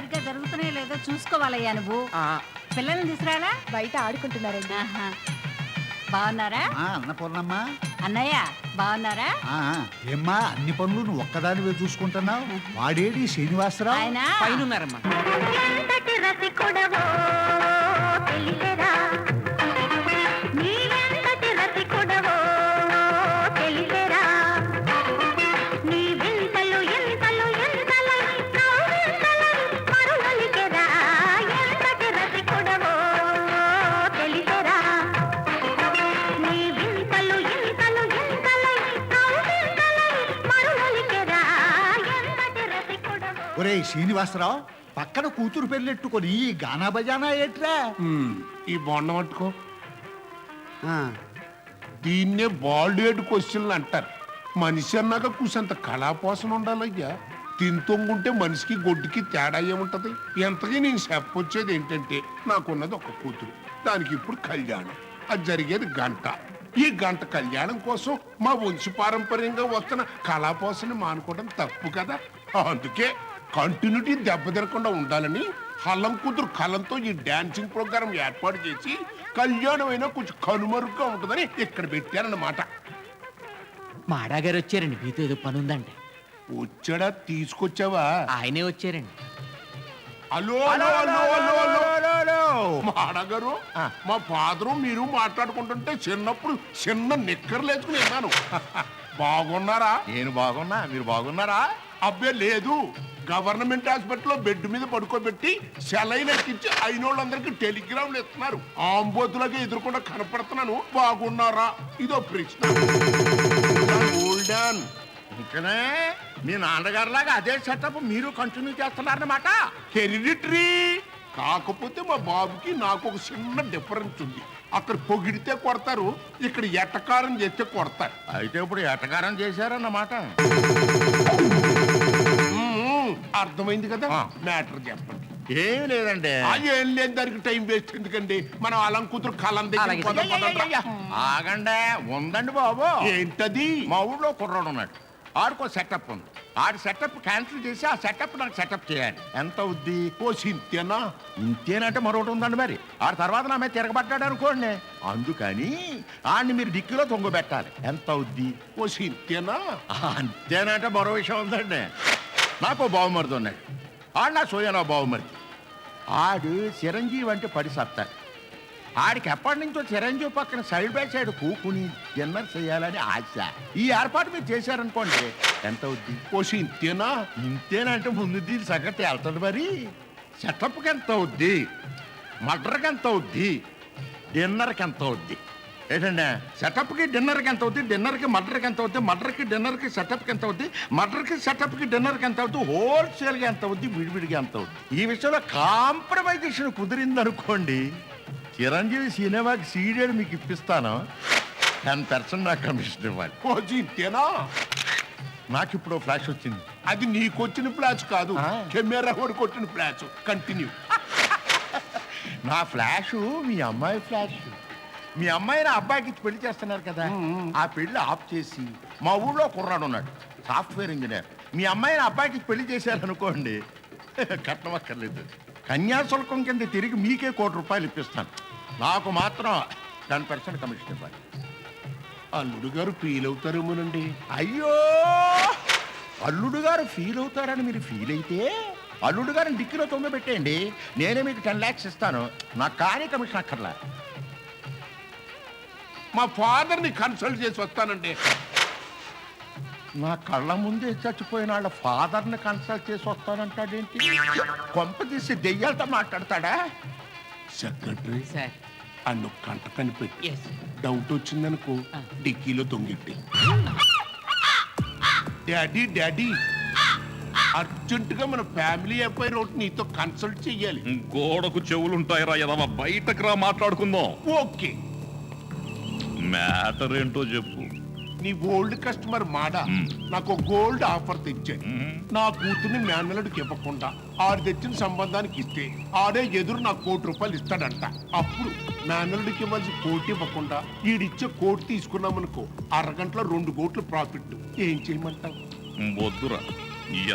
సరిగ్గా జరుగుతున్నాయో లేదో చూసుకోవాలయ్యా నువ్వు. పిల్లల్ని తీసుకురాలా? బయట ఆడుకుంటున్నారండి. బాగున్నారా అన్నపూర్ణమ్మ? అన్నయ్య బాగున్నారా? ఏమ్మా అన్ని పనులు నువ్వు ఒక్కదానివే చూసుకుంటున్నావు? వాడేడి శ్రీనివాసరావు? ఆయన పైన ఉన్నారమ్మా. ఒరే శ్రీనివాసరావు, పక్కన కూతురు పెళ్ళెట్టుకొని ఈ గానా బజానా ఏట్రా? ఈ బొండ పట్టుకో. దీన్నే బాల్డేడ్ క్వశ్చన్లు అంటారు. మనిషి అన్నాక కూసంత కళాపోసన ఉండాలయ్యా. తింతొంగుంటే మనిషికి గొడ్డుకి తేడా ఏముంటది? ఎంతకీ నేను చెప్పొచ్చేది ఏంటంటే, నాకున్నది ఒక కూతురు, దానికి ఇప్పుడు కళ్యాణం. అది జరిగేది గంట. ఈ గంట కళ్యాణం కోసం మా వంశ పారంపర్యంగా వస్తున్న కళాపోసని మానుకోవడం తప్పు కదా. అందుకే కంటిన్యూటీ దెబ్బతిరకుండా ఉండాలని హల్లం కూతురు కళ్ళంతో ఈ డాన్సింగ్ ప్రోగ్రాం ఏర్పాటు చేసి కళ్యాణం అయినా కొంచెం కనుమరుగ్గా ఉంటుందని ఇక్కడ పెట్టారన్నమాట. మాడాగారు వచ్చారండి, మీతో ఏదో పని ఉందండి. వచ్చాడా? తీసుకొచ్చావా? ఆయనే వచ్చారండి. హలో మాడగారు, మా ఫాదరు మీరు మాట్లాడుకుంటుంటే చిన్నప్పుడు చిన్న నిక్కర్లు వేసుకుని విన్నాను. బాగున్నారా? నేను బాగున్నా, మీరు బాగున్నారా? అబ్బే లేదు, గవర్నమెంట్ హాస్పిటల్లో బెడ్ మీద పడుకోబెట్టి సెలైన్ ఎక్కించి అయినోళ్ళందరికీ టెలిగ్రామ్లు ఇస్తున్నారు. ఆంబోతులకి ఎదురుకుండా కనపడుతున్నాను. బాగున్నారా? ఇదో ప్రశ్న. గోల్డెన్ ఇంకనే మీ నాన్నగారిలాగా అదే సెటప్ మీరు కంటిన్యూ చేస్తున్నారన్నమాట. హెరిడిటరీ. కాకపోతే మా బాబుకి నాకు ఒక చిన్న డిఫరెన్స్ ఉంది. అక్కడ పొగిడితే కొడతారు, ఇక్కడ ఎటకారం చేస్తే కొడతారు. అయితే ఇప్పుడు ఎటకారం చేశారన్నమాట. అర్థమైంది కదా? మ్యాటర్ చెప్పండి. ఏమి లేదండి. ఏం లేదు, దానికి టైం వేస్ట్ ఎందుకండి? మనం అలం కూతురు కలం దగ్గర. ఆగండి, ఉందండి బాబు. ఏంటది? మా ఊళ్ళో కుర్రాడు ఉన్నాడు, ఆడికో సెటప్ ఉంది. ఆడి సెటప్ క్యాన్సిల్ చేసి ఆ సెటప్ నాకు సెటప్ చేయాలి. ఎంత అవుద్ది? ఓ సింతేనా? ఇంతేనంటే మరొకటి ఉందండి. మరి ఆడి తర్వాత నా మీద తిరగబడ్డాడు అనుకోండి, అందుకని ఆడిని మీరు డిక్కీలో తొంగబెట్టాలి. ఎంత అవుద్ది? ఓ సింతేనా? అంతేనంటే మరో విషయం ఉందండి. నాకు బావుమరిది ఉన్నాడు, ఆడు నా సోయనా బావుమరిది. ఆడు చిరంజీవి అంటే పడి సత్తాడు. ఆడికి ఎప్పటి నుంచో చిరంజీవి పక్కన సైడ్ బై సైడ్ కూకుని డిన్నర్ చేయాలని ఆశ. ఈ ఏర్పాటు మీరు చేశారనుకోండి, ఎంత అవుద్ది? ఓ సింతేనా? ఇంతేనంటే ముందు దీని సంగతి వెళ్తుంది. మరి సెటప్కి ఎంత అవుద్ది, మటర్కి ఎంత అవుద్ది, డిన్నర్కి ఎంత అవుద్ది? ఏంటండి, సెటప్కి డిన్నర్కి ఎంత అవుద్ది, డిన్నర్కి మటర్కి ఎంత అవుద్ది, మటర్కి డిన్నర్కి సెటప్కి ఎంత అవుద్ది, మటర్కి సెటప్కి డిన్నర్కి ఎంత అవుద్ది, హోల్సేల్గా ఎంత అవుద్ది, విడివిడిగా ఎంత అవుద్ది? ఈ విషయంలో కాంప్రమైజేషన్ కుదిరింది అనుకోండి, చిరంజీవి సినిమాకి సీడెడ్ మీకు ఇప్పిస్తాను. 10% నాకు కమిషన్ ఇవ్వాలి. ఓ సింతేనా? నాకు ఇప్పుడు ఫ్లాష్ వచ్చింది. అది నీకొచ్చిన ఫ్లాష్ కాదు, కెమెరా కూడా కొట్టిన ఫ్లాష్. కంటిన్యూ. నా ఫ్లాషు మీ అమ్మాయి ఫ్లాష్. మీ అమ్మాయిని అబ్బాయికి ఇచ్చి పెళ్లి చేస్తున్నారు కదా, ఆ పెళ్లి ఆఫ్ చేసి మా ఊళ్ళో కుర్రాడు ఉన్నాడు, సాఫ్ట్వేర్ ఇంజనీర్. మీ అమ్మాయిని అబ్బాయికి ఇచ్చి పెళ్లి చేశారనుకోండి, కట్నం అక్కర్లేదు, కన్యాశుల్కం కింద తిరిగి మీకే ₹1,00,00,000 ఇప్పిస్తాను. నాకు మాత్రం 10% కమిషన్ ఇవ్వాలి. అల్లుడు గారు ఫీల్ అవుతారేమోనండి. అయ్యో, అల్లుడు గారు ఫీల్ అవుతారని మీరు ఫీల్ అయితే అల్లుడు గారిని డిక్కీలో తొంగబెట్టేయండి, నేనే మీకు 10 lakhs ఇస్తాను. నాకు కానీ కమిషన్ అక్కర్లా. మా ఫాదర్ని కన్సల్ట్ చేసి వస్తానండి. నా కళ్ళ ముందే చచ్చిపోయిన వాళ్ళ ఫాదర్ని కన్సల్ట్ చేసి వస్తానంటాడేంటి? కొంప తీసి దెయ్యాలతో మాట్లాడతాడా? Secretary sir. అన్ను కంట కనిపెట్టి Yes. డౌట్ వచ్చిందనుకో, డిక్కీలో తొంగిట్టి, డాడీ డాడీ అర్జెంట్ గా మన ఫ్యామిలీ అబ్బాయి రోడ్ నీతో కన్సల్ట్ చెయ్యాలి. గోడకు చెవులుంటాయిరా ఎదవ, బయటకు రా మాట్లాడుకుందాం. ఓకే. మ్యాటర్ ఏంటో చెప్పు. నీ ఓల్డ్ కస్టమర్ మాడా నాకు గోల్డ్ ఆఫర్ తెచ్చాడు. నా కూతుర్ని మేనలుడికి ఇవ్వకుండా ఆడు తెచ్చిన సంబంధానికి ఇస్తే ఆడే ఎదురు నాకు ₹1,00,00,000 ఇస్తాడంట. అప్పుడు మేనలుడికి ఇవ్వాల్సి కోటి ఇవ్వకుండా ఈడిచ్చే కోటి తీసుకున్నామనుకో, అరగంటలో 2 కోట్లు ప్రాఫిట్. ఏం చేయమంటావు? వద్దురా,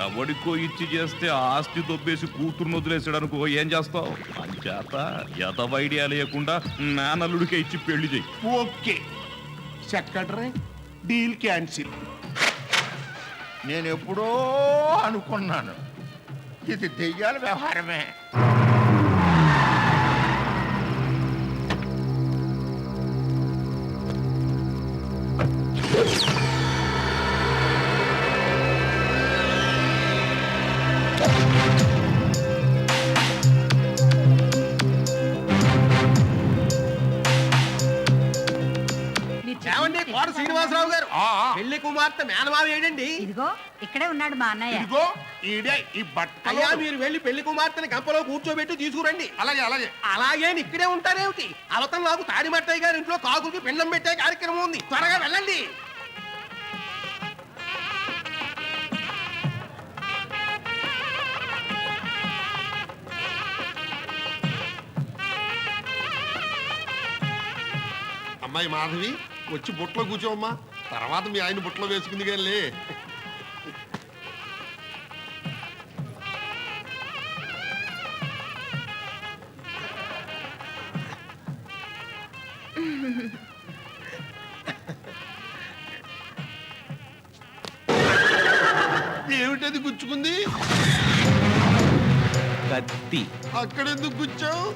ఎవడికో ఇచ్చి చేస్తే ఆస్తి దొబ్బేసి కూతురును వదిలేసాడనుకో ఏం చేస్తావు అంచేత ఎదవ ఐడియా లేకుండా నానల్లుడికే ఇచ్చి పెళ్లి చెయ్యి. Okay secretary, deal cancel. నేను ఎప్పుడో అనుకున్నాను ఇది దెయ్యాల వ్యవహారమే. ఏమండి కోట శ్రీనివాసరావు గారు పెళ్లి కుమార్తె మేనమావ ఏంటండి? ఇదిగో ఇక్కడే ఉన్నాడు మా అన్నయ్య. ఇదిగో ఈడే ఈ బట్ట. అయ్యా మీరు వెళ్ళి పెళ్లి కుమార్తెని గంపలో కూర్చోబెట్టి తీసుకురండి. అలాగే అలాగే. అలాగే ఇక్కడే ఉంటారేమిటి? అవతల నాకు తాడిమట్టయ్య గారి ఇంట్లో కాకులకి పిండం పెట్టే కార్యక్రమం ఉంది, త్వరగా వెళ్ళండి. అమ్మాయి మాధవి వచ్చి బుట్టలో కూర్చోమ్మా, తర్వాత మీ ఆయన బుట్టలో వేసుకుంది కానీ. ఏమిటది గుచ్చుకుంది? కత్తి. అక్కడెందుకు గుచ్చావు?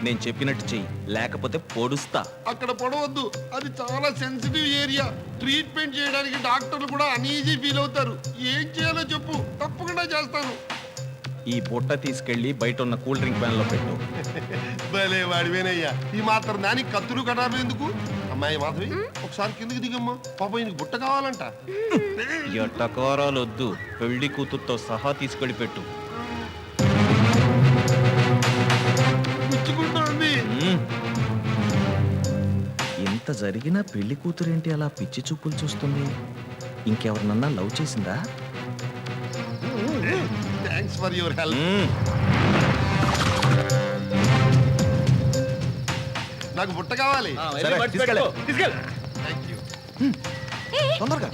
నేను చెప్పినట్టు చెయ్యి, లేకపోతే పొడుస్తా. అక్కడ పడవద్దు, అది చాలా సెన్సిటివ్ ఏరియా. ట్రీట్మెంట్ చేయడానికి డాక్టర్లు కూడా అనీజీ ఫీల్ అవుతారు. ఏం చేయాలో చెప్పు, తప్పకుండా చేస్తాను. ఈ బుట్ట తీసుకెళ్లి బయట ఉన్న కూల్ డ్రింక్ వ్యాన్ లో పెట్టు. భలే వాడివేనయ్యా, ఈ మాత్రం దానికి కత్తులు కటారు ఎందుకు? అమ్మాయి మాధవి ఒకసారి కిందకి దిగమ్మా, పాప ఈయనకి బుట్ట కావాలంట. ఎట్టకారాలు వద్దు, పెళ్లి కూతురుతో సహా తీసుకెళ్లి పెట్టు. గుచ్చుకుంటోంది. ఇంత జరిగినా పెళ్లి కూతురేంటి అలా పిచ్చి చూపులు చూస్తుంది? ఇంకెవరినన్నా లవ్ చేసిందా? Thanks for your help. నాకు బుట్ట కావాలి. సరే, తీసుకెళ్ళు. Thank you. తొందరగా.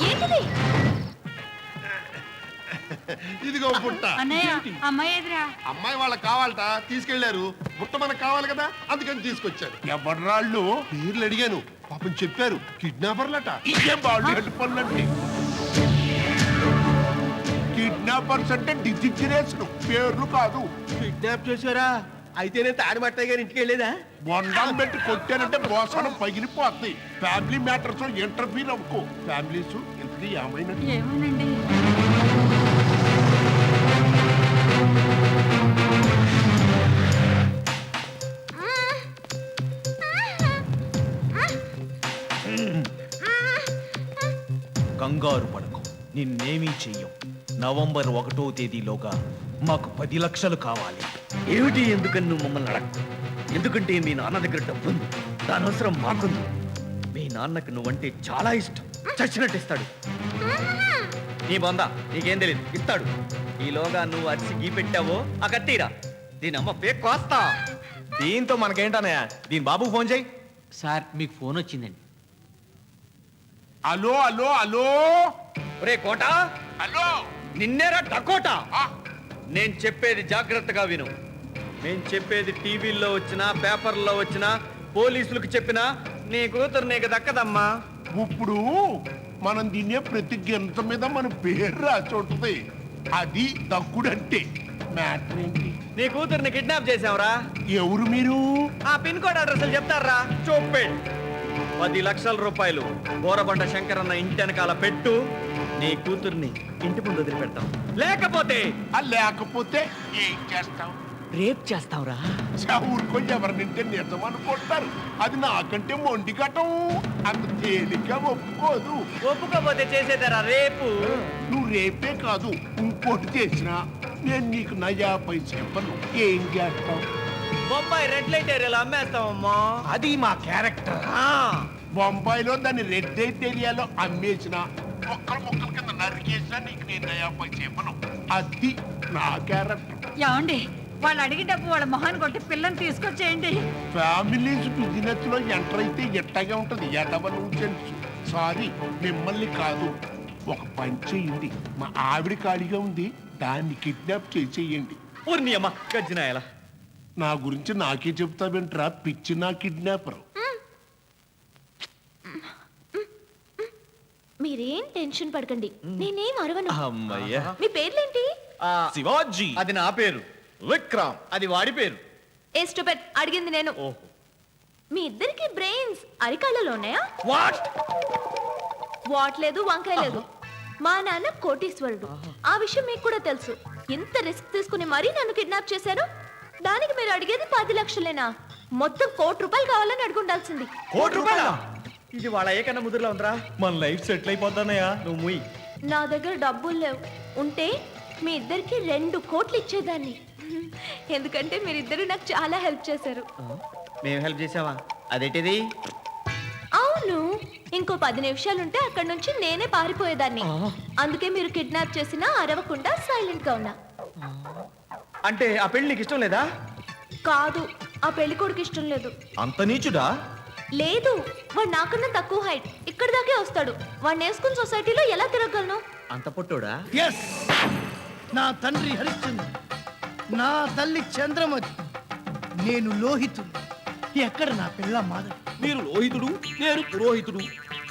ఇదిగో బుట్ట. అన్నయ్య అమ్మాయి ఎదురా. అమ్మాయి వాళ్ళకి కావాలట, తీసుకెళ్లారు. బుట్ట మనకు కావాలి కదా, అందుకని తీసుకొచ్చారు. ఎవడ్రాళ్ళు? పేర్లు అడిగాను, పాపం చెప్పారు కిడ్నాపర్లట. ఇదే బాడీ పనులండి. కిడ్నాపర్స్ అంటే డిజిగ్రేషన్, పేర్లు కాదు. కిడ్నాప్ చేశారా? అయితే నేను తాడిమట్టయ్య గారి ఇంటికి వెళ్ళేదా? బొండాలు పెట్టి కొట్టానంటే మోసానం పగిలిపోతుంది. ఫ్యామిలీ మ్యాటర్స్ ఇంటర్ఫీర్ అవ్వకు. ఫ్యామిలీస్ ఇంతకీ ఏమైనట్టు? ఏమోనండి. కంగారు పడకు, నిన్నేమీ చెయ్యం. నవంబర్ 1వ తేదీలోగా మాకు 10 లక్షలు కావాలి. ఏమిటి ఎందుకని నువ్వు మమ్మల్ని అడగకు? ఎందుకంటే మీ నాన్న దగ్గర డబ్బు ఉంది, దాని అవసరం మాకుంది. మీ నాన్నకు నువ్వంటే చాలా ఇష్టం, చచ్చినట్టు ఇస్తాడు. నీ బొంద నీకేం తెలియదు, ఇస్తాడు. ఈలోగా నువ్వు అరిసి గీ పెట్టావో ఆ కత్తిరా, దీని అమ్మ పేక్ కోస్తా. దీంతో మనకేంటనయ్య? దీని బాబు ఫోన్ చేయి. సార్ మీకు ఫోన్ వచ్చిందండి. అలో అలో అలో ఒరే కోట, అలో. నిన్నేరా డకోటా. నేను చెప్పేది జాగ్రత్తగా విను. నేను చెప్పేది టీవీల్లో వచ్చినా పేపర్లో వచ్చినా పోలీసులకు చెప్పినా నీ కూతురు నీకు దక్కదమ్మా. ఇప్పుడు మనం తినే ప్రతి గింత మీద మన పేరు రాసి ఉంటుంది. అది దక్కుడంటే. మ్యాటర్ ఏంటి? నీ కూతుర్ని కిడ్నాప్ చేసావురా. ఎవరు మీరు? ఆ పిన్ కోడ్ అడ్రస్లు చెప్తారా? చూపెట్. 10 లక్షల రూపాయలు బోరబండ శంకరన్న ఇంటి వెనకాల పెట్టు. నీ కూతుర్ని ఇంటి ముందు వదిలిపెడతాం, లేకపోతే లేకపోతే ఏం చేస్తావు? రేప్ చేస్తావురా. ఊరుకొని ఎవరినింటే నిజం అనుకుంటారు. అది నాకంటే మొండి ఘటం, అంత తేలిక ఒప్పుకోదు. ఒప్పుకోపోతే చేసేదారా రేపు. నువ్వు రేపే కాదు ఇంకోటి చేసినా నేను నీకు నయా పైసా చెప్పను. ఏం చేస్తావు? బొంబాయి రెడ్ లైట్ ఏరియాలో అమ్మేస్తామమ్మా. అది మా క్యారెక్టర్. బొంబాయిలో దాన్ని రెడ్ లైట్ ఏరియాలో అమ్మేసిన మొక్కల కింద నరికేసినా నీకు నేను నయా పైసా చెప్పను. అది నా క్యారెక్టర్. ఏమండి, వాళ్ళు అడిగి డబ్బు వాళ్ళ మొహాన్ని కొట్టి పిల్లని తీసుకొచ్చేయండి. ఫ్యామిలీస్ బిజినెస్ లో ఎంటర్ అయితే ఎట్టగా ఉంటది. ఎటవ నువ్వు తెలుసు. సారీ, మిమ్మల్ని కాదు. ఒక పని చేయండి, మా ఆవిడ ఖాళీగా ఉంది, దాన్ని కిడ్నాప్ చేసేయండి. ఊరిని అమ్మ గజ్జినాయలా. నా గురించి నాకే చెప్తావేంట్రా పిచ్చి నా కిడ్నాపర్. మీరేం టెన్షన్ పడకండి, నేనేం అరవను. అమ్మయ్యా. మీ పేర్లేంటి? శివాజీ. అది నా పేరు. విక్రమ్. అది వాడి పేరు. ఏ స్టూపిడ్, అడిగింది నేను. ఓహో. మీ ఇద్దరికి బ్రెయిన్స్ అరికాళ్ళలో ఉన్నాయా? వాట్? వాట్ లేదు, వంకాయ లేదు. మా నాన్న కోటీశ్వరుడు, ఆ విషయం మీకు కూడా తెలుసు. ఎంత రిస్క్ తీసుకుని మరీ నన్ను కిడ్నాప్ చేశారు. దానికి మీరు అడిగేది 10 లక్షలేనా? మొత్తం ₹1 కోటి కావాలని అడుగుండాల్సింది. ₹1 ఇది వాళ్ళ ఏకన్నా ముద్రలో ఉందిరా. మన లైఫ్ సెటిల్ అయిపోతానయ్యా. నువ్వు ముయ్. నా దగ్గర డబ్బులు లేవు, ఉంటే మీ ఇద్దరికి 2 కోట్లు ఇచ్చేదాన్ని. ఎందుకంటే మీరిద్దరు నాకు చాలా హెల్ప్ చేశారు. మేము హెల్ప్ చేసావా? అదేంటిది? అవును, ఇంకో 10 నిమిషాలుంటే అక్కడి నుంచి నేనే పారిపోయేదాన్ని. అందుకే మీరు కిడ్నాప్ చేసినా అరవకుండా సైలెంట్ గా ఉన్నా. అంటే ఆ పెళ్లి నీకు ఇష్టం లేదా? కాదు, ఆ పెళ్లి కొడుకు ఇష్టం లేదు. అంత నీచుడా? లేదు, వాడు నాకన్నా తక్కువ హైట్, ఇక్కడ దాకే వస్తాడు. వాడిని వేసుకుని సొసైటీలో ఎలా తిరగలను? అంత పొట్టోడా? ఎస్, నా తండ్రి హరిశ్చంద్ర, నా తల్లి చంద్రమతి, నేను లోహితుడు. ఎక్కడ నా పిల్ల మాధవి? మీరు లోహితుడు, నేను పురోహితుడు.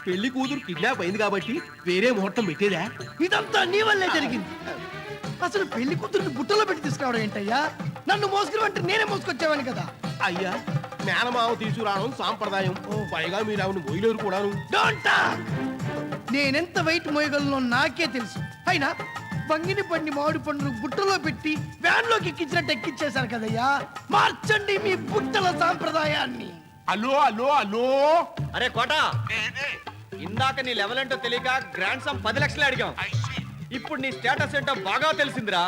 పెళ్లి కూతురు కిడ్నాప్ అయింది కాబట్టి వేరే ముహూర్తం పెట్టేదా? ఇదంతా నీ వల్లే జరిగింది. అసలు పెళ్లి కూతురుని బుట్టలో పెట్టి తీసుకురావడం ఏంటయ్యా? నన్ను మోసుకుని నేనే మోసుకొచ్చావని కదా. అయ్యా, మేనమావ తీసుకురావడం సాంప్రదాయం. పైగా మీరు ఆవిడ మోయలేరు కూడాను. నేనెంత వెయిట్ మోయగలను నాకే తెలుసు. అయినా బంగిని పండి మామిడి పండును బుట్టలో పెట్టి వ్యాన్ లోకి ఎక్కించినట్టు ఎక్కించేశారు కదయ్యా. మార్చండి మీ బుట్టల సాంప్రదాయాన్ని. అలో అలో అలో. అరే కోట, ఇందాక నీ లెవెల్ ఏంటో తెలియక గ్రాండ్ సమ్ 10 లక్షలు అడిగాం. ఇప్పుడు నీ స్టేటస్ ఏంటో బాగా తెలిసిందిరా.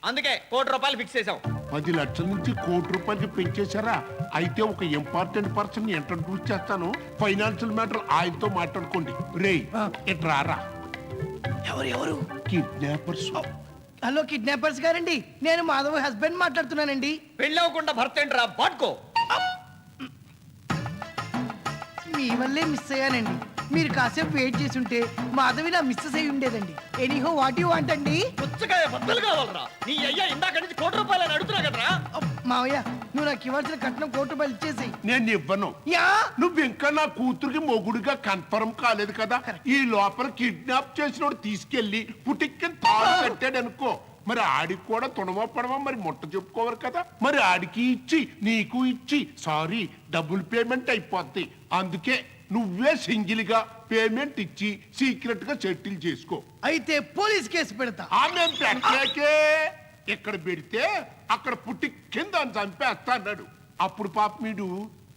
అందుకే ₹1 కోటి ఫిక్స్ చేసాం. 10 లక్షల నుంచి ₹1 కోటికి పెంచేశారా? అయితే ఒక ఇంపార్టెంట్ పర్సన్ ఇంట్రడ్యూస్ చేస్తాను. ఫైనాన్షియల్ మ్యాటర్ ఆయనతో మాట్లాడుకోండి. రేయ్ ఇట్రారా. ఎవరు? కిడ్నాపర్స్. హలో కిడ్నాపర్స్ గారండి, నేను మాధవ్ హస్బెండ్ మాట్లాడుతున్నానండి. పెళ్ళి అవ్వకుండా భర్త ఏంట్రా బాట్కో. మీ వల్లే మిస్ అయ్యానండి. మీరు కాసేపు వెయిట్ చేసి ఉంటే మాధవి నా మిస్సెస్ అయి ఉండేదండి. ఎనీహో వాట్ యు వాంట్ అండి? పుచ్చకాయ బద్దలు కావాలరా. నీ అయ్యా ఇందాక నుంచి ₹1 కోటి అడుగుతున్నా కదరా. మావయ్య, నువ్వు నాకు ఇవ్వాల్సిన కట్నం ₹1 కోటి ఇచ్చేసి. నేను ఇవ్వను. యా, నువ్వు ఇంకా నా కూతురికి మొగుడుగా కన్ఫర్మ్ కాలేదు కదా. ఈ లోపల కిడ్నాప్ చేసినోడు తీసుకెళ్లి పుటిక్కి తాడు కట్టాడు అనుకో, మరి ఆడికి కూడా తుడమా పడమా మరి ముట్ట చెప్పుకోవాలి కదా. మరి ఆడికి ఇచ్చి నీకు ఇచ్చి సారీ డబుల్ పేమెంట్ అయిపోద్ది. అందుకే నువ్వే సింగిల్ గా పేమెంట్ ఇచ్చి సీక్రెట్ గా సెటిల్ చేసుకో. అయితే పోలీస్ కేసు పెడతా. ఆమె పెట్టలేకే, ఇక్కడ పెడితే అక్కడ పుట్టి కింద చంపేస్తా అన్నాడు. అప్పుడు పాప మీడు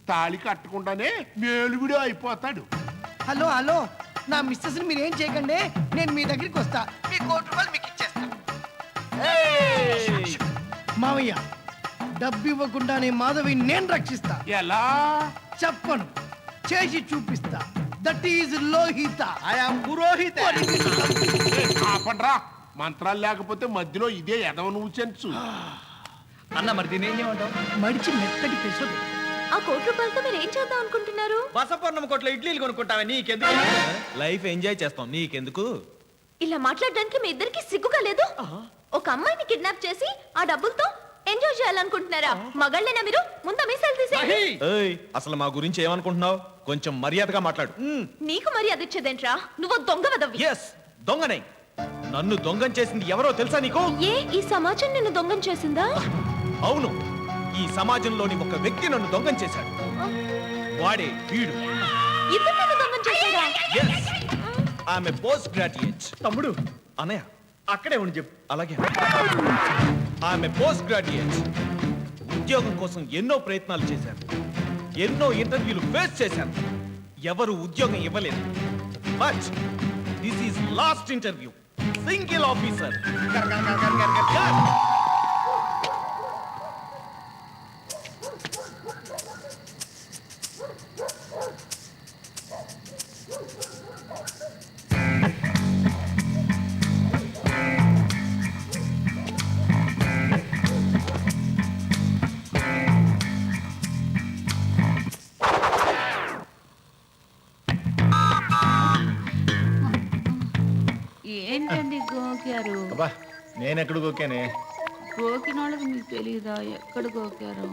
తాళి కట్టకుండానే మేలువిడి అయిపోతాడు. హలో, నా మిస్సెస్ ని మీరేం చేయకండి. నేను మీ దగ్గరికి వస్తా, మీ ₹1 కోటి మీకు ఇచ్చేస్తా. మావయ్య, డబ్బు ఇవ్వకుండానే మాధవి నేను రక్షిస్తా. ఎలా చెప్పను, చేసి చూపిస్తా. దట్ ఈజ్ లోహిత. పురోహిత. ఆపండ్రా, మంత్రాలు లేకపోతే మధ్యలో ఇదే ఎదవ నువ్వు చెంచు. అన్న మరి దీని ఏం చేయమంటావు? మడిచి మెత్తటి పెసలు. ఆ ₹1 కోటితో మీరు ఏం చేద్దాం అనుకుంటున్నారు? బసపర్ణం కోట్ల ఇడ్లీలు కొనుక్కుంటావా? నీకెందుకు? లైఫ్ ఎంజాయ్ చేస్తాం, నీకెందుకు? ఇలా మాట్లాడడానికి మీ ఇద్దరికి సిగ్గుగా లేదు? ఒక అమ్మాయిని కిడ్నాప్ చేసి ఆ డబ్బులతో ఎంజాయ్ చేయాలనుకుంటున్నారా? మగాళ్ళేనా మీరు? ముందు మీసాలు తీసేయండి. ఏయ్, అసలు మా గురించి ఏమనుకుంటున్నావు? కొంచెం మర్యాదగా మాట్లాడు. నీకు మర్యాద ఇచ్చేదేంట్రా? నువ్వు దొంగ వదవి. ఎస్, దొంగనే. నన్ను దొంగం చేసింది ఎవరో తెలుసా నీకు? ఏ, ఈ సమాజం నిన్ను దొంగం చేసిందా? అవును, ఈ సమాజంలోని ఒక వ్యక్తి నన్ను దొంగం చేశాడు. వాడే వీడు. ఇద్దరు నన్ను దొంగం చేశారా? Yes, ఆమె పోస్ట్ గ్రాడ్యుయేట్. తమ్ముడు అన్నయ్య అక్కడే ఉండి చెప్పు. అలాగే. ఆమె పోస్ట్ గ్రాడ్యుయేట్. ఉద్యోగం కోసం ఎన్నో ప్రయత్నాలు చేశారు, ఎన్నో ఇంటర్వ్యూలు ఫేస్ చేశారు. ఎవరు ఉద్యోగం ఇవ్వలేదు. But this is lost interview. Single officer. నేను ఎక్కడ గోకానే? గోకినోళ్ళకి మీకు తెలియదా ఎక్కడ గోకారో?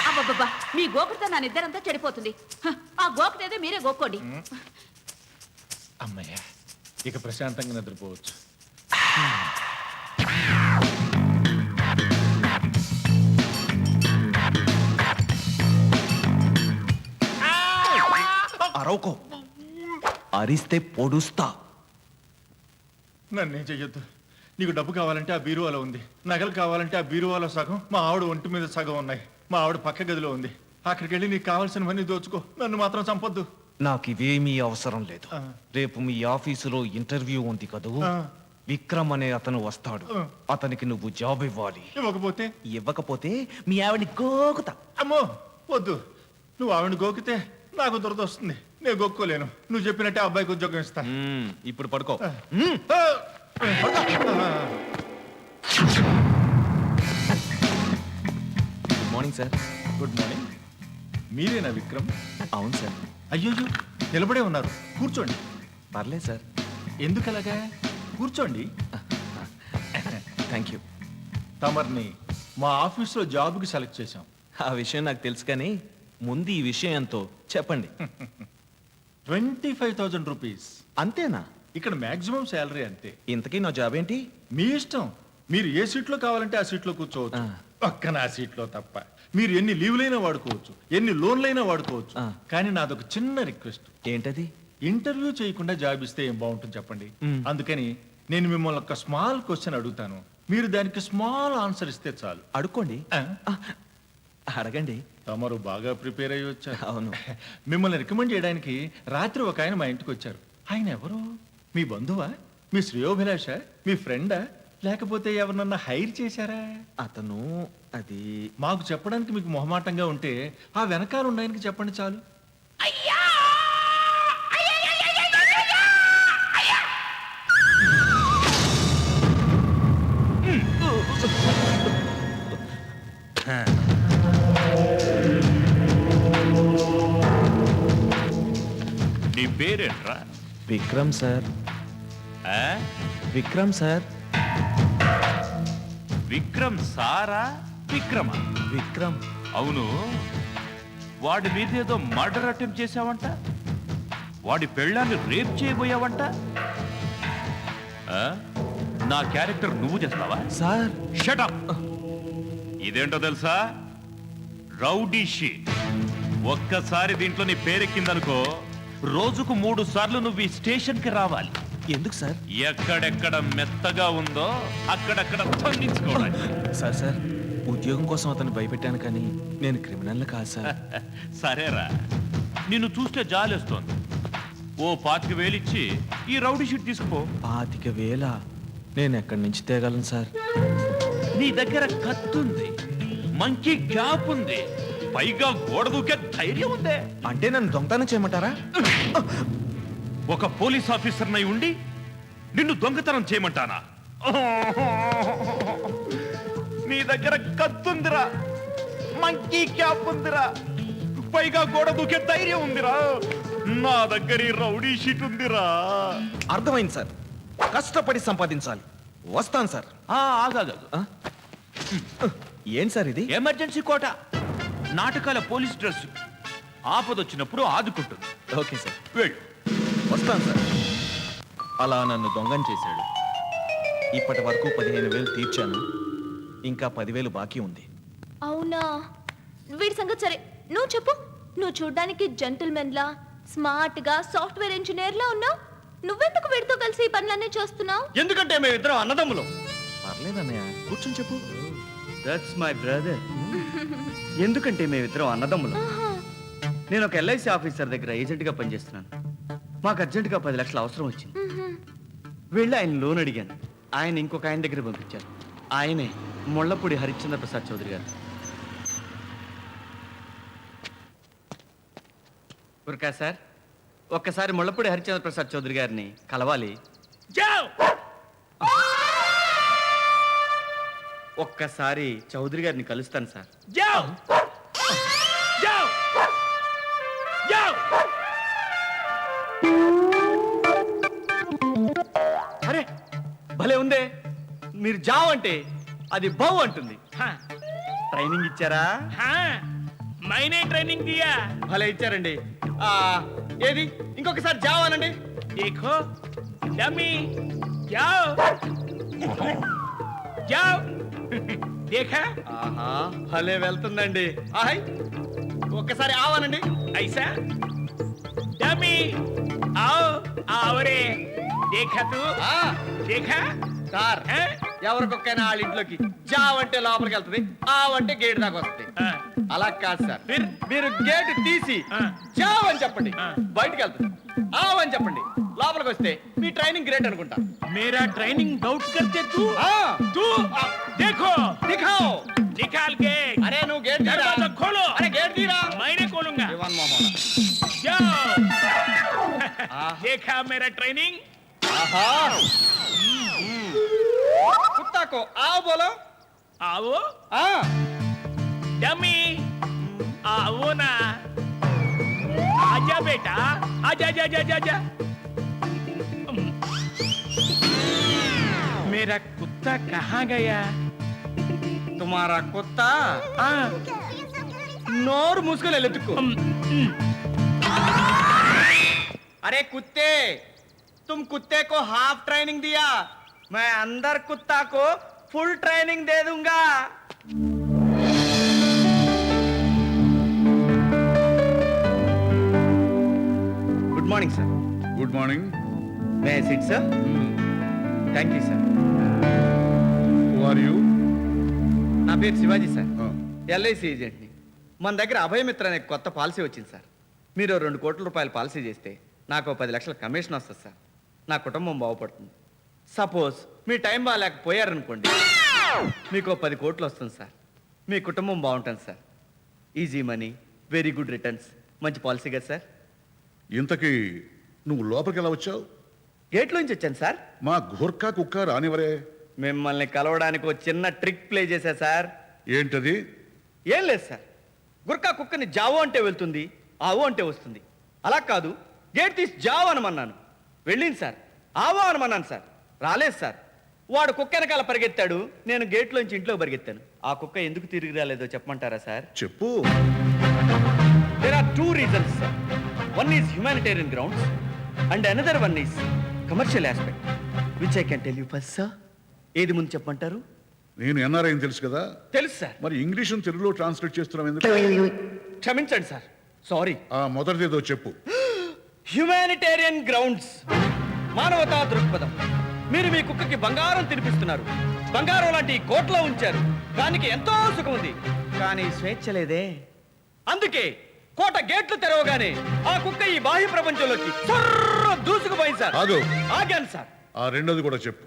అబ్బబ్బబ్బా, మీ గోకుడితో నా నిద్రంతా చెడిపోతుంది. ఆ గోకుతేదో మీరే గోక్కోండి. అమ్మయ్య, ఇక ప్రశాంతంగా నిద్రపోవచ్చు. అరవకో, అరిస్తే పొడుస్తా. నన్నేం చెయ్యొద్దు. నీకు డబ్బు కావాలంటే ఆ బీరువాలో ఉంది, నగలు కావాలంటే ఆ బీరువాలో సగం, మా ఆవిడ ఒంటి మీద సగం ఉన్నాయి. మా ఆవిడ పక్క గదిలో ఉంది. అక్కడికి వెళ్ళి నీకు కావాల్సినవన్నీ దోచుకో, నన్ను మాత్రం చంపొద్దు. నాకు ఇవేమీ అవసరం లేదు. రేపు మీ ఆఫీసులో ఇంటర్వ్యూ ఉంది కదూ, విక్రమ్ అనే అతను వస్తాడు. అతనికి నువ్వు జాబ్ ఇవ్వాలి. ఇవ్వకపోతే మీ ఆవిడ గోకుతా. అమ్మో వద్దు, నువ్వు ఆవిడ గోకితే నాకు దురద వస్తుంది. నేను గోక్కోలేను. నువ్వు చెప్పినట్టే ఆ అబ్బాయికి ఉద్యోగం ఇస్తా. ఇప్పుడు పడుకో. Good morning sir. Good morning. మీరేనా విక్రమ్? అవును సార్. అయ్యో, నిలబడే ఉన్నారు, కూర్చోండి. పర్లేదు సార్. ఎందుకు అలాగా? కూర్చోండి. Thank you. తమర్ని మా ఆఫీస్లో జాబ్కి సెలెక్ట్ చేశాం. ఆ విషయం నాకు తెలుసు, కానీ ముందు ఈ విషయం ఎంతో చెప్పండి. 25,000 రూపీస్. అంతేనా? ఇక్కడ మాక్సిమం శాలరీ అంతే. ఇంతకీ నా జాబ్ ఏంటి? మీ ఇష్టం. మీరు ఏ సీట్లో కావాలంటే ఆ సీట్లో కూర్చోవచ్చు, పక్కన ఆ సీట్లో తప్ప. మీరు ఎన్ని లీవ్లైనా వాడుకోవచ్చు, ఎన్ని లోన్లైనా వాడుకోవచ్చు. కానీ నాదొక చిన్న రిక్వెస్ట్. ఏంటది? ఇంటర్వ్యూ చేయకుండా జాబ్ ఇస్తే ఏం బాగుంటుంది చెప్పండి. అందుకని నేను మిమ్మల్ని ఒక స్మాల్ క్వశ్చన్ అడుగుతాను, మీరు దానికి స్మాల్ ఆన్సర్ ఇస్తే చాలు. అడుక్కోండి. అడగండి. తమరు బాగా ప్రిపేర్ అయ్యి వచ్చారు. అవును. మిమ్మల్ని రికమెండ్ చేయడానికి రాత్రి ఒక ఆయన మా ఇంటికి వచ్చారు. ఆయన ఎవరు? మీ బంధువా? మీ శ్రేయోభిలాష? మీ ఫ్రెండా? లేకపోతే ఎవరినన్నా హైర్ చేశారా? అతను అది మాకు చెప్పడానికి మీకు మొహమాటంగా ఉంటే ఆ వెనకాల ఉన్న ఆయనకి చెప్పండి చాలు. నీ పేరేంట్రా? విక్రమ్ సార్. విక్రమ్ సార్. విక్రమ్ సారా? విక్రమ? విక్రమ్. అవును, వాడి మీద ఏదో మర్డర్ అటెంప్ట్ చేశావంట, వాడి పెళ్ళాన్ని రేప్ చేయబోయావంట. నా క్యారెక్టర్ నువ్వు చేస్తావా? Sir shut up. ఇదేంటో తెలుసా? Rowdy sheet. ఒక్కసారి దీంట్లో నీ పేరెక్కిందనుకో, రోజుకు 3 సార్లు నువ్వు ఈ స్టేషన్కి రావాలి. ఎందుకు సార్? ఎక్కడెక్కడ మెత్తగా ఉందో అక్కడక్కడ తొలగించుకోవాలి. సార్ సార్, ఉద్యోగం కోసం అతను భయపెట్టాను, కానీ నేను క్రిమినల్ కాదు సార్. సరేరా, నిన్ను చూస్తే జాలేస్తోంది. ఓ 25,000 ఇచ్చి ఈ రౌడీ షీట్ తీసుకో. 25,000? నేను ఎక్కడి నుంచి తేగలను సార్? నీ దగ్గర కత్తుంది, మంకీ క్యాప్ ఉంది, పైగా గోడ దూకే ధైర్యం ఉందే. అంటే నన్ను దొంగతనం చేయమంటారా? ఒక పోలీస్ ఆఫీసర్ నై ఉండి నిన్ను దొంగతనం చేయమంటానా? నీ దగ్గర కత్తుందిరా, మంకీ క్యాప్ ఉందిరా, పైగా గోడ దూకే ధైర్యం ఉందిరా. నా దగ్గర ఈ రౌడీ షీట్ ఉందిరా. అర్థమైంది సార్, కష్టపడి సంపాదించాలి. వస్తాను సార్. ఆగాదు. ఏం సార్ ఇది? ఎమర్జెన్సీ కోట, నాటకాల పోలీస్ డ్రెస్. ఆపదొచ్చినప్పుడు ఆదుకుంటుంది. ఓకే సార్, వెళ్ళు. వస్తాను సార్. అలా నన్ను దొంగని చేశాడు. ఇప్పటి వరకు 15,000 తీర్చాను, ఇంకా 10,000 బాకీ ఉంది. అవునా? వీడి సంగతి సరే, నువ్వు చెప్పు. నువ్వు చూడ్డానికి జెంటిల్మెన్ లా, స్మార్ట్ గా, సాఫ్ట్వేర్ ఇంజనీర్ లా ఉన్నావు. నువ్వెందుకు వీడితో కలిసి ఈ పనులన్నీ చేస్తున్నావు? ఎందుకంటే మేమిద్దరం అన్నదమ్ములం. పర్లేదన్నయ్య, కూర్చొని చెప్పు. That's my brother. ఎందుకంటే మేమిద్దరం అన్నదమ్ములం. నేను ఒక LIC ఆఫీసర్ దగ్గర ఏజెంట్గా పనిచేస్తున్నాను. మాకు అర్జెంటుగా 10 లక్షలు అవసరం వచ్చింది. వెళ్ళి ఆయన లోన్ అడిగాను. ఆయన ఇంకొక ఆయన దగ్గర పంపించారు. ఆయనే ముళ్ళపూడి హరిశ్చంద్ర ప్రసాద్ చౌదరి గారు. గుర్కా సార్, ఒక్కసారి ముళ్ళపూడి హరిశ్చంద్ర ప్రసాద్ చౌదరి గారిని కలవాలి. ఒక్కసారి చౌదరి గారిని కలుస్తాను సార్. భలే ఉందే. మీరు జావ్ అంటే అది బౌ అంటుంది. ట్రైనింగ్ ఇచ్చారా? మైనే ట్రైనింగ్ దియా. భలే ఇచ్చారండి. ఏది ఇంకొకసారి జావ్ అనండి. देखो डमी जाओ जाओ देखा ఆహా భలే వెళ్తుందండి. ఆహై ఒక్కసారి ఆవనండి. ऐसा डमी आओ आओ रे देखा तू देखा సార్ हैं? ఎవరికొక్కైనా వాళ్ళ ఇంట్లోకి జావ్ అంటే లోపలికి వెళ్తుంది, ఆవ్ అంటే గేట్ దాకా వస్తుంది. అలా కాదు సార్, మీరు గేట్ తీసి జావ్ అని చెప్పండి, బయటికి వెళ్తుంది. ఆవ్ అని చెప్పండి, లోపలికి వస్తే మీ ట్రైనింగ్ గ్రేట్ అనుకుంటా. मेरा ट्रेनिंग डाउट करते तू देखो దిఖాओ. निकाल के అరే నువ్వు గేట్ తీరా. दरवाजा खोलो. అరే గేట్ తీరా. मैंने खोलूंगा ఇవ్వను మోహన్. जाओ देखा मेरा ट्रेनिंग ఆహా कुत्ता को आओ बोलो. आओ ఆ डमी आओ ना आजा बेटा आजा जा जा जा जा मेरा कुत्ता कहाँ गया? तुम्हारा कुत्ता हाँ, नोर मुस्कुल लुत्को. अरे कुत्ते, तुम कुत्ते को हाफ ट्रेनिंग दिया, मैं अंदर कुत्ता को फुल ट्रेनिंग दे दूंगा. Good morning sir. Good morning. May I sit sir? Thank you sir. Who are you? నా పేరు శివాజీ సార్, ఎల్ఐసి ఏజెంట్ని. మన దగ్గర అభయమిత్ర అనే కొత్త పాలసీ వచ్చింది సార్. మీరు 2 కోట్ల రూపాయల పాలసీ చేస్తే నాకు 10 లక్షల కమిషన్ వస్తుంది సార్. నా కుటుంబం బాగుపడుతుంది. సపోజ్ మీ టైం బాగాలేకపోయారనుకోండి, మీకు 10 కోట్లు వస్తుంది సార్. మీ కుటుంబం బాగుంటుంది sir. Easy money, very good returns, మంచి పాలసీ కదా సార్. ఇంతకీ నువ్వు లోపలికి ఎలా వచ్చావు? గేట్లోంచి వచ్చాను సార్. మా గోర్ఖా కుక్క రానివరే. మిమ్మల్ని కలవడానికి ఒక చిన్న ట్రిక్ ప్లే చేశా సార్. ఏంటది? ఏం లేదు సార్, గుర్కా కుక్కని జావో అంటే వెళ్తుంది, ఆవో అంటే వస్తుంది. అలా కాదు, గేట్ తీసి జావో అనమన్నాను, వెళ్ళింది సార్. ఆవో అనమన్నాను సార్, రాలేదు సార్. వాడు కుక్క వెనకాల పరిగెత్తాడు, నేను గేట్లోంచి ఇంట్లో పరిగెత్తాను. ఆ కుక్క ఎందుకు తిరిగి రాలేదో చెప్పమంటారా సార్? చెప్పు. There are 2 reasons sir. One is humanitarian grounds and another one is commercial aspect, which I can tell you first sir. ఏది ముందు చెప్పమంటారు? నేను ఎన్ఆర్ఐ తెలుసు కదా. తెలుసు సార్. మరి ఇంగ్లీష్ తెలుగులో ట్రాన్స్లేట్ చేస్తున్నాం ఎందుకు? క్షమించండి సార్, సారీ. ఆ మొదటిదేదో చెప్పు. హ్యూమానిటేరియన్ గ్రౌండ్స్, మానవతా దృక్పథం. మీరు మీ కుక్కకి బంగారం తినిపిస్తున్నారు, బంగారం లాంటి కోట్లో ఉంచారు, దానికి ఎంతో సుఖం ఉంది, కానీ స్వేచ్ఛ లేదే. అందుకే కోట గేట్లు తెరవగానే ఆ కుక్క ఈ బాహ్య ప్రపంచంలోకి దూసుకుపోయింది సార్. ఆగాను సార్. ఆ రెండోది కూడా చెప్పు.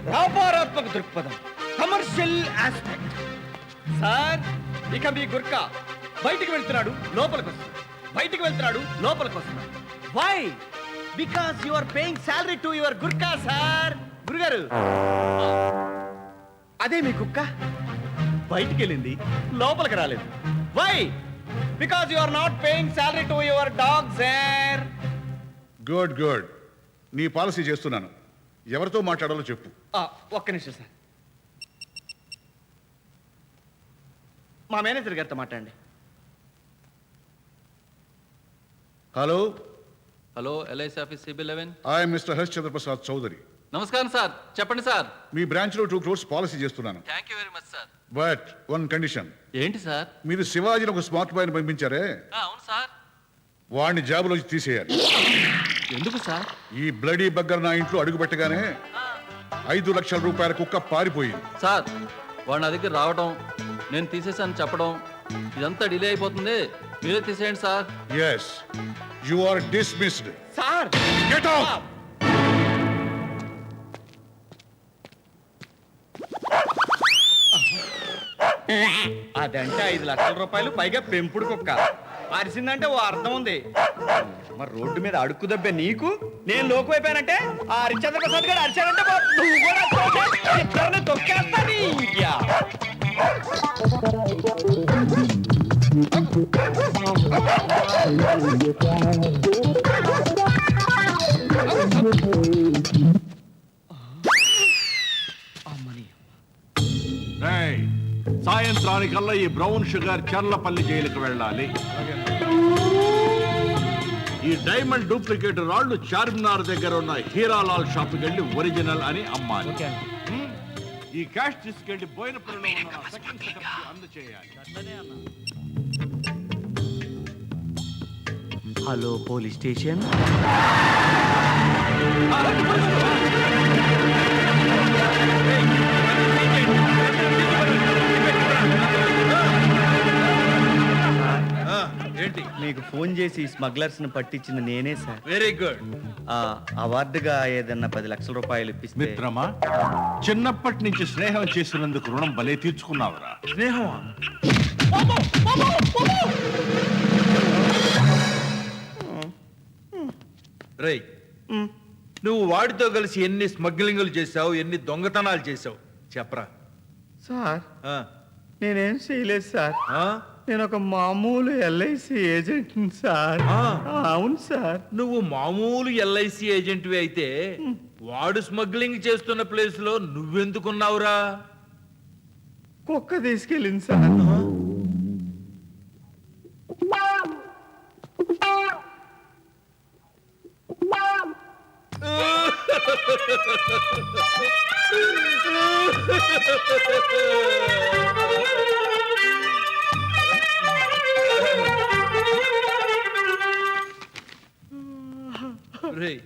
వ్యాపారాత్మక దృక్పథం, కమర్షియల్ ఆస్పెక్ట్. సార్, ఇక మీ గుర్క బయటికి వెళ్తున్నాడు, లోపలికి వస్తున్నాడు, బయటికి వెళ్తున్నాడు, లోపలికి వస్తున్నాడు. Why? Because you are paying salary to your Gurkha sir. గురుగారు, అదే మీ కుక్క బయటికి వెళ్ళింది, లోపలికి రాలేదు. Why? Because you are not paying salary to your dog sir. Good good. నీ పాలసీ చేస్తున్నాను. ఎవరితో మాట్లాడాలో చెప్పు. ఒక్క నిమిషం సార్, మా మేనేజర్ గారితో మాట్లాడండి. Hello. Hello, LIC office CB11. I mister Harishchandra Prasad Chaudhary. నమస్కారం సార్, చెప్పండి సార్. మీ బ్రాంచ్ లో 2 crores పాలసీ చేస్తున్నాను. Thank you very much sir. But 1 condition. ఏంటి సార్? మీరు శివాజీని ఒక స్మార్ట్ బాయ్ని పంపించారే, అవును సార్. వాడిని జాబులోంచి తీసేయాలి. ఎందుకు సార్? ఈ బ్లడీ బగ్గర్ నా ఇంట్లో అడుగు పెట్టగానే 5 లక్షల రూపాయల కుక్క పారిపోయింది. సార్, వాడు నా దగ్గర రావడం, నేను తీసేసాను చెప్పడం, ఇదంతా డిలే అయిపోతుంది. మీరే తీసేయండి sir. Yes, you are dismissed. Sir, get out. అదంటే 5 లక్షల రూపాయలు, పైగా పెంపుడు కుక్క. అరిసిందంటే ఓ అర్థం ఉంది. మరి రోడ్డు మీద అడుక్కు దబ్బే నీకు నేను లోకువైపోయానంటే ఆ హరిశ్చంద్ర ప్రసాద్ గారు అరిచాడంటే నువ్వు కూడా ఇద్దరిని తొక్కేస్తాను. సాయంత్రానికల్లా ఈ బ్రౌన్ షుగర్ చర్లపల్లి జైలుకి వెళ్ళాలి. ఈ డైమండ్ డూప్లికేట్ రాళ్లు చార్మినార్ దగ్గర ఉన్న హీరాలాల్ షాప్కి వెళ్ళి ఒరిజినల్ అని అమ్మాలి. ఈ క్యాష్ తీసుకెళ్లి బోయినపల్లిలో ఉన్న నా సెకండ్ సెటప్కి అందజేయాలి. Hello police station. ఏంటి? మీకు ఫోన్ చేసి స్మగ్లర్స్ ని పట్టించిన నేనే సార్. Very good. అవార్డుగా ఏదన్నా 10 లక్షల రూపాయలు ఇప్పిస్తే. మిత్రమా, చిన్నప్పటి నుంచి స్నేహం చేసినందుకు రుణం భలే తీర్చుకున్నావురా. స్నేహమా? రేయ్, నువ్వు వాడితో కలిసి ఎన్ని స్మగ్లింగులు చేసావు, ఎన్ని దొంగతనాలు చేసావు చెప్పరా. సార్ ఆ, నేనేం చేయలేదు సార్. ఆ? నేను ఒక మామూలు ఎల్ఐసి ఏజెంట్ సార్. ఆ. అవును సార్. నువ్వు మామూలు ఎల్ఐసి ఏజెంట్వి అయితే వాడు స్మగ్లింగ్ చేస్తున్న ప్లేస్ లో నువ్వెందుకున్నావురా? కుక్క తీసుకెళ్ళింది సార్. రేయ్,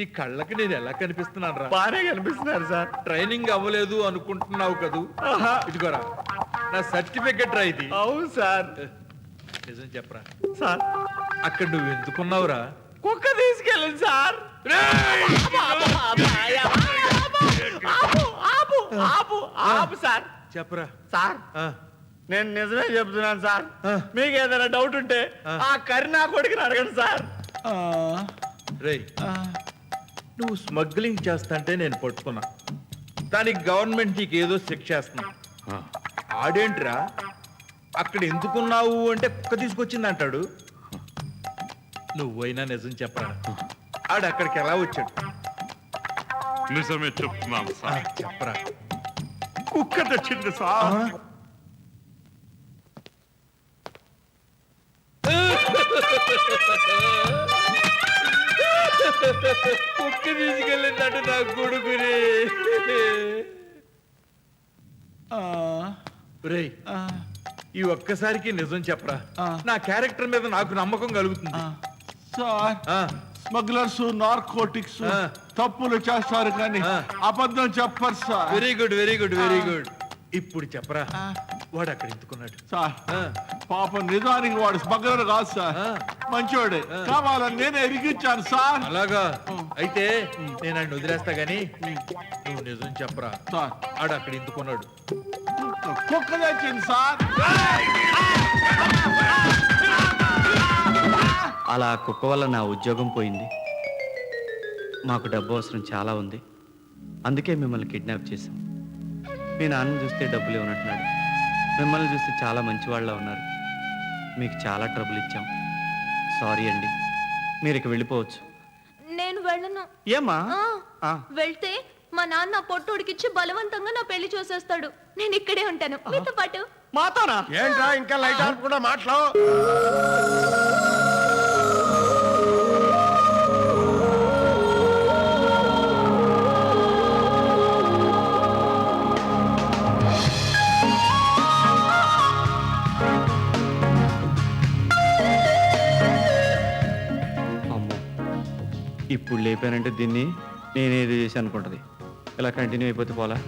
ఈ కళ్ళకి నేను ఎలా కనిపిస్తున్నాను రా? బాగానే కనిపిస్తున్నారు సార్. ట్రైనింగ్ అవ్వలేదు అనుకుంటున్నావు కదూ? ఇదిగోరా నా సర్టిఫికెట్ రా ఇది. అవును సార్. నిజం చెప్పరా సార్, అక్కడ నువ్వు ఎందుకున్నావురా? కుక్క తీసుకెళ్ళింది సార్. ఆపు సార్. చెప్పరా. సార్, ఆ, నేను నిజమే చెప్తున్నాను సార్. మీకు ఏదైనా డౌట్ ఉంటే ఆ కరీనా కొడుకుని అడగండి సార్. రేయ్, నువ్వు స్మగ్లింగ్ చేస్తాంటే నేను పట్టుకున్నా. దానికి గవర్నమెంట్ నీకు ఏదో శిక్ష చేస్తున్నా. ఆడేంట్రా అక్కడ ఎందుకున్నావు అంటే కుక్క తీసుకొచ్చింది అంటాడు. నువ్వైనా నిజం చెప్పరా, ఆడు అక్కడికి ఎలా వచ్చాడు? నిజమే చెప్తున్నాను ఆ, చెప్పరా. కుక్క తెచ్చింది సార్. కుక్క తీసుకెళ్ళిందంటే నా కొడుకుని. రేయ్, ఈ ఒక్కసారికి నిజం చెప్పరా. నా క్యారెక్టర్ మీద నాకు నమ్మకం కలుగుతుంది. సార్, ఆ, స్మగ్లర్స్ నార్కోటిక్స్ ఆ. తప్పులు చేస్తారు కానీ ఆ. అబద్ధం చెప్పరు sir. Very good, very good, very good. ఇప్పుడు చెప్పరా, వాడు అక్కడ ఎందుకున్నాడు? సార్, ఆ, పాపం నిజానికి వాడు స్మగ్లర్ కాదు సార్, ఆ. మంచోడే. కావాలని నేనే ఎరిగించాను సార్. అలాగా అయితే నేను ఆయన వదిలేస్తా గాని నువ్వు నిజం చెప్పరా, సార్, ఆడు అక్కడ ఎందుకున్నాడు? కుక్క తెచ్చింది సార్. అలా కుక్క వల్ల నా ఉద్యోగం పోయింది. మాకు డబ్బు అవసరం చాలా ఉంది. అందుకే మిమ్మల్ని కిడ్నాప్ చేశాం. మీ నాన్న చూస్తే డబ్బులు ఇవ్వనట్టున్నాడు. మిమ్మల్ని చూస్తే చాలా మంచివాళ్ళ ఉన్నారు. మీకు చాలా ట్రబుల్ ఇచ్చాం. సారీ అండి. మీరు ఇక వెళ్ళిపోవచ్చు. నేను వెళ్ళను. ఏమా? ఆ, వెళ్తే మా నాన్న పొట్టుడికిచ్చి బలవంతంగా నా పెళ్లి చూసేస్తాడు. నేను ఇక్కడే ఉంటాను మీతో పాటు. మాతోనా? ఏంట్రా ఇంకా లైట్ ఆఫ్ కూడా మాటలు? అమ్మో, ఇప్పుడు లేపానంటే దీన్ని నేనేది చేసి అనుకుంటుంది. ఇలా కంటిన్యూ అయిపోతే పోలా.